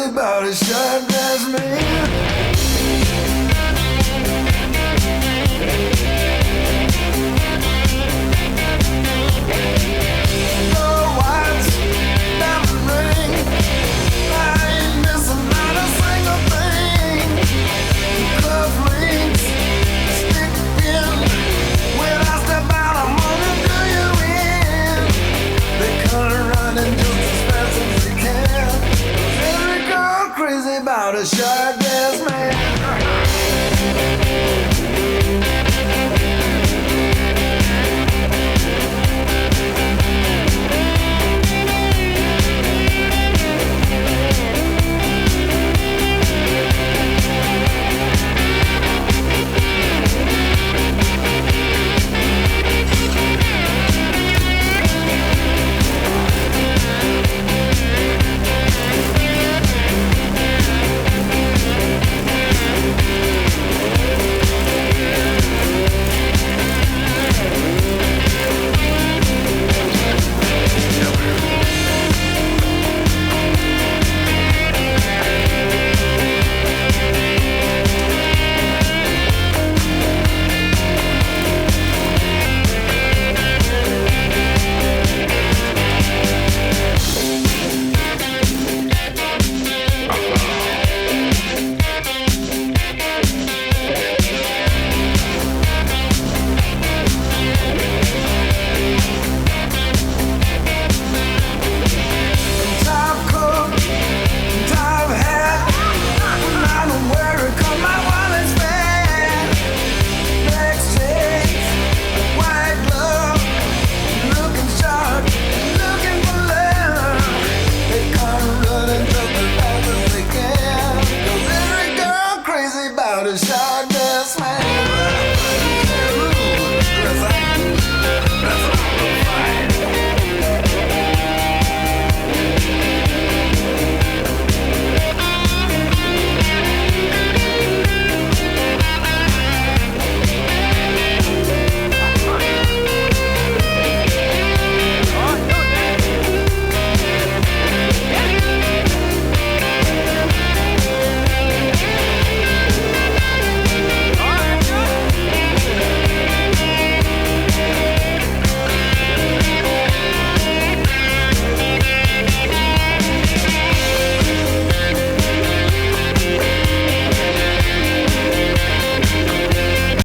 About a shot glass man. No watch, diamond ring. I ain't missing not a single thing. Cufflinks, stick pin. When I step out, I'm gonna do you in. They come running just as fast as they can. Every girl crazy about a shot glass man. About a shot.